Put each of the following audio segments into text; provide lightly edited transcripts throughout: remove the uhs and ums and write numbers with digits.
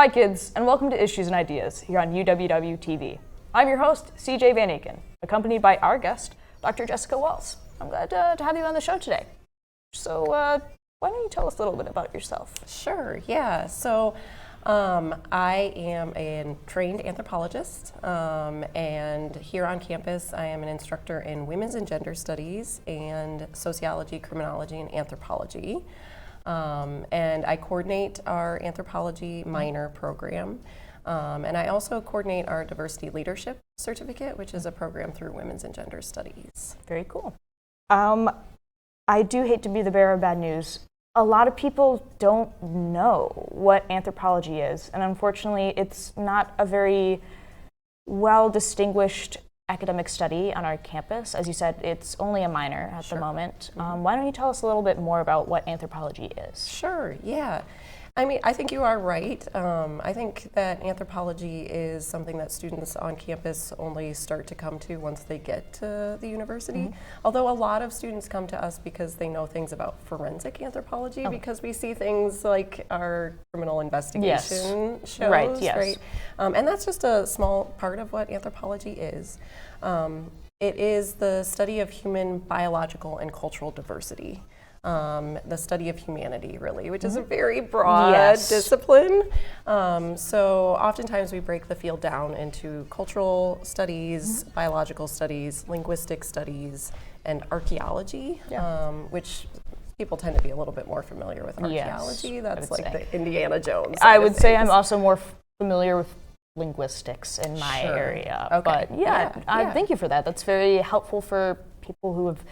Hi kids, and welcome to Issues and Ideas here on UWW-TV. I'm your host, CJ Van Aken, accompanied by our guest, Dr. Jessica Wells. I'm glad to have you on the show today. So why don't you tell us a little bit about yourself? Sure, yeah. So I am a trained anthropologist, and here on campus I am an instructor in women's and gender studies and sociology, criminology, and anthropology. And I coordinate our anthropology minor program. And I also coordinate our diversity leadership certificate, which is a program through women's and gender studies. Very cool. I do hate to be the bearer of bad news. A lot of people don't know what anthropology is, and unfortunately it's not a very well distinguished academic study on our campus. As you said, it's only a minor at the moment. Why don't you tell us a little bit more about what anthropology is? Sure, yeah. I mean, I think you are right. I think that anthropology is something that students on campus only start to come to once they get to the university. Although a lot of students come to us because they know things about forensic anthropology, because we see things like our criminal investigation shows, right? And that's just a small part of what anthropology is. It is the study of human biological and cultural diversity. The study of humanity, really, which is a very broad discipline. So oftentimes we break the field down into cultural studies, biological studies, linguistic studies, and archaeology, which people tend to be a little bit more familiar with archaeology. That's like the Indiana Jones. I would say I'm also more familiar with linguistics in my area. But thank you for that. That's very helpful for people who have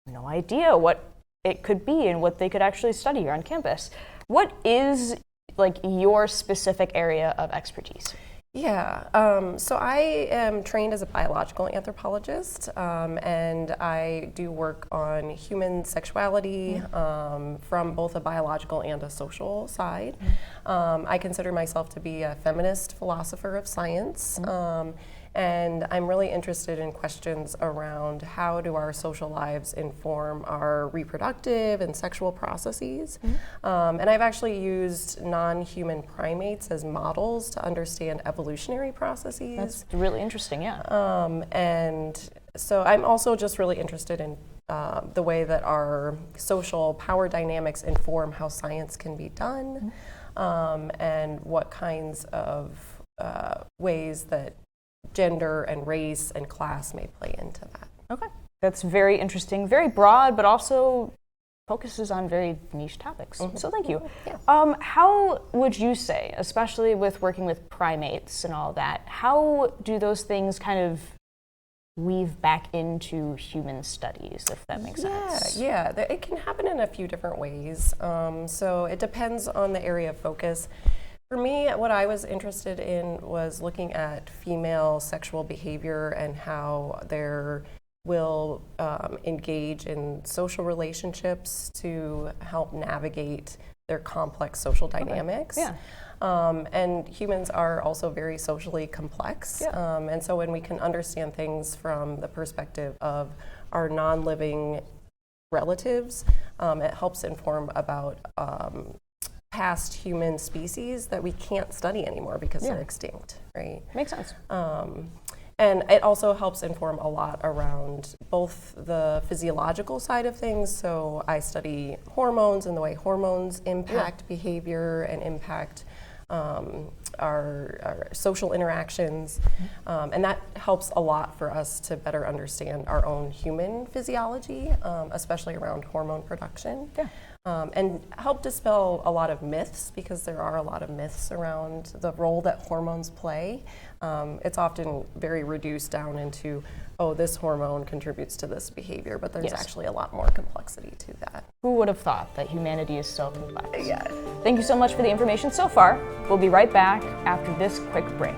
no idea what it could be and what they could actually study here on campus. What is like your specific area of expertise? So I am trained as a biological anthropologist, and I do work on human sexuality from both a biological and a social side. I consider myself to be a feminist philosopher of science. And I'm really interested in questions around how do our social lives inform our reproductive and sexual processes. And I've actually used non-human primates as models to understand evolutionary processes. That's really interesting, And so I'm also just really interested in the way that our social power dynamics inform how science can be done, and what kinds of ways that gender and race and class may play into that. Okay, that's very interesting, very broad, but also focuses on very niche topics. So thank you. How would you say, especially with working with primates and all that, how do those things kind of weave back into human studies, if that makes sense? It can happen in a few different ways. So it depends on the area of focus. For me, what I was interested in was looking at female sexual behavior and how they will engage in social relationships to help navigate their complex social dynamics. And humans are also very socially complex. And so when we can understand things from the perspective of our non-living relatives, it helps inform about past human species that we can't study anymore because they're extinct, right? Makes sense. And it also helps inform a lot around both the physiological side of things. So I study hormones and the way hormones impact behavior and impact our social interactions. And that helps a lot for us to better understand our own human physiology, especially around hormone production. And help dispel a lot of myths, because there are a lot of myths around the role that hormones play. It's often very reduced down into, oh, this hormone contributes to this behavior, but there's actually a lot more complexity to that. Who would have thought that humanity is so complex? Thank you so much for the information so far. We'll be right back after this quick break.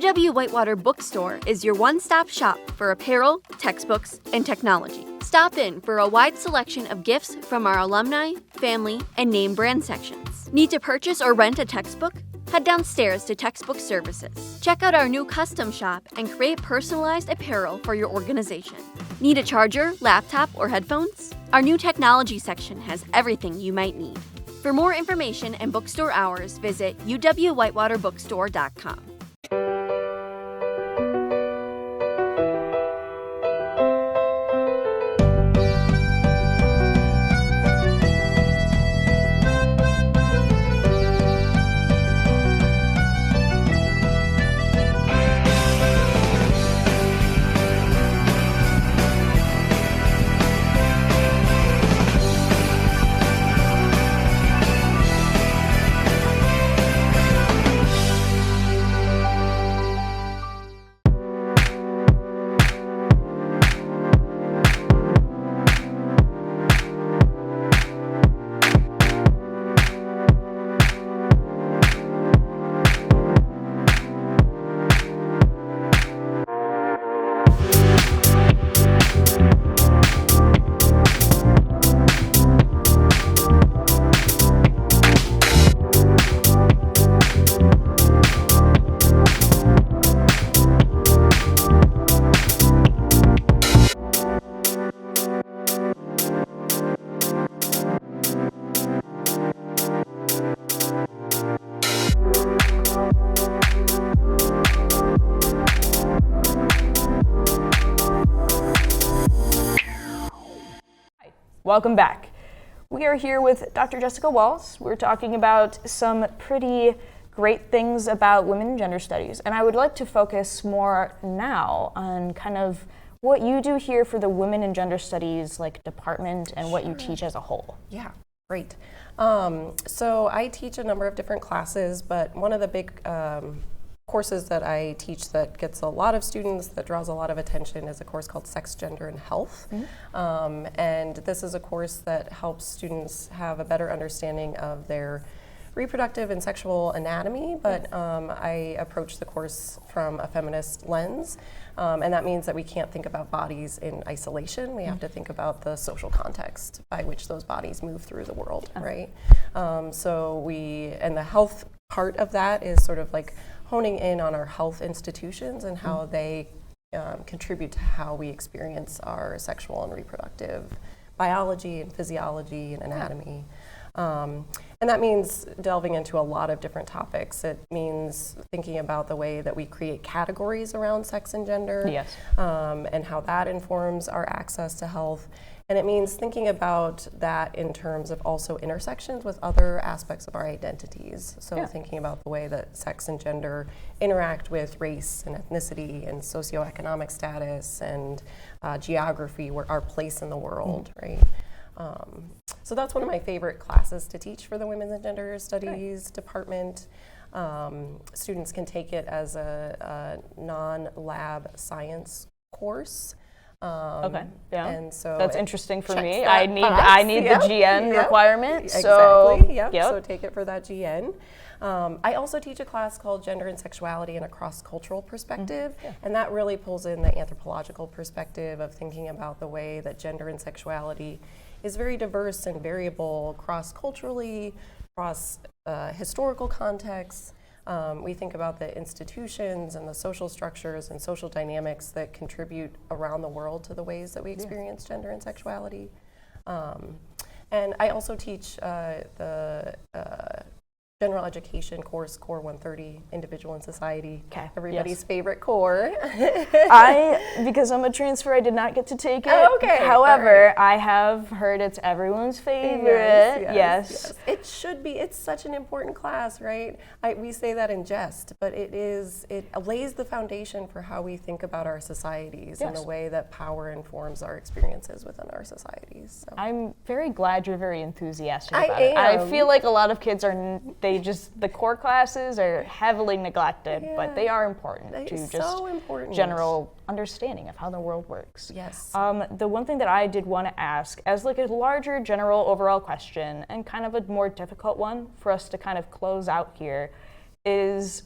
UW Whitewater Bookstore is your one-stop shop for apparel, textbooks, and technology. Stop in for a wide selection of gifts from our alumni, family, and name brand sections. Need to purchase or rent a textbook? Head downstairs to Textbook Services. Check out our new custom shop and create personalized apparel for your organization. Need a charger, laptop, or headphones? Our new technology section has everything you might need. For more information and bookstore hours, visit uwwhitewaterbookstore.com. Welcome back. We are here with Dr. Jessica Walls. We're talking about some pretty great things about women and gender studies, and I would like to focus more now on kind of what you do here for the Women and Gender Studies department and what you teach as a whole. Yeah, great. So I teach a number of different classes, but one of the big courses that I teach that gets a lot of students, that draws a lot of attention, is a course called Sex, Gender, and Health. And this is a course that helps students have a better understanding of their reproductive and sexual anatomy, but I approach the course from a feminist lens, and that means that we can't think about bodies in isolation. We have to think about the social context by which those bodies move through the world, right? And the health part of that is sort of like honing in on our health institutions and how they contribute to how we experience our sexual and reproductive biology and physiology and anatomy. And that means delving into a lot of different topics. It means thinking about the way that we create categories around sex and gender, and how that informs our access to health. And it means thinking about that in terms of also intersections with other aspects of our identities. So thinking about the way that sex and gender interact with race and ethnicity and socioeconomic status and geography, our place in the world, right? So that's one of my favorite classes to teach for the Women's and Gender Studies department. Students can take it as a non-lab science course. And so that's interesting for me. I need the GN requirement. Exactly. So take it for that GN. I also teach a class called Gender and Sexuality in a Cross-Cultural Perspective, and that really pulls in the anthropological perspective of thinking about the way that gender and sexuality is very diverse and variable cross-culturally, across historical contexts. We think about the institutions and the social structures and social dynamics that contribute around the world to the ways that we experience gender and sexuality. And I also teach the general education course, Core 130, Individual and Society, everybody's favorite core. Because I'm a transfer, I did not get to take it. However, I have heard it's everyone's favorite. Yes. It should be. It's such an important class, right? We say that in jest, but it lays the foundation for how we think about our societies and the way that power informs our experiences within our societies. So. I'm very glad you're very enthusiastic about it. I feel like a lot of kids are, the core classes are heavily neglected, but they are important general understanding of how the world works. Yes. The one thing that I did want to ask, as a larger general overall question, and kind of a more difficult one for us to kind of close out here, is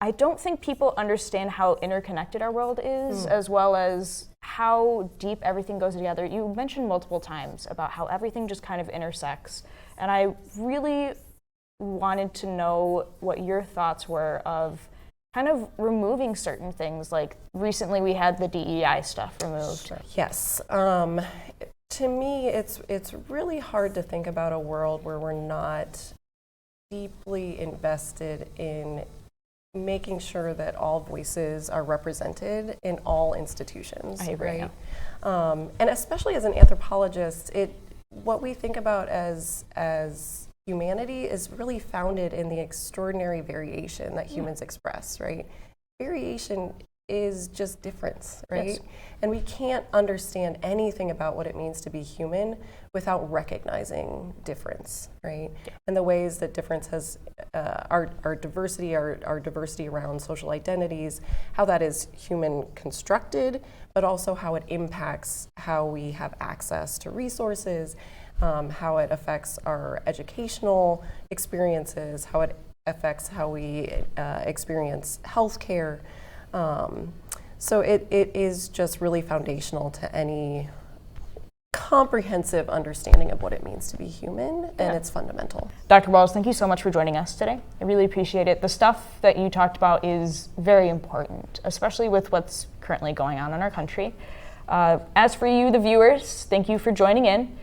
I don't think people understand how interconnected our world is, as well as how deep everything goes together. You mentioned multiple times about how everything just kind of intersects. And I really wanted to know what your thoughts were of kind of removing certain things. Like recently we had the DEI stuff removed. Yes. To me, it's really hard to think about a world where we're not deeply invested in making sure that all voices are represented in all institutions. I agree, right? And especially as an anthropologist, what we think about as humanity is really founded in the extraordinary variation that humans express, right? Variation is just difference, right? Yes. And we can't understand anything about what it means to be human without recognizing difference, right? Yeah. And the ways that difference has our diversity, our diversity around social identities, how that is human constructed, but also how it impacts how we have access to resources, how it affects our educational experiences, how it affects how we experience healthcare. So it is just really foundational to any comprehensive understanding of what it means to be human, and it's fundamental. Dr. Walls, thank you so much for joining us today. I really appreciate it. The stuff that you talked about is very important, especially with what's currently going on in our country. As for you, the viewers, thank you for joining in.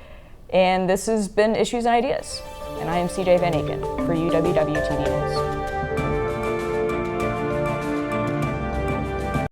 And this has been Issues and Ideas. And I am CJ Van Aken for UWW TV News.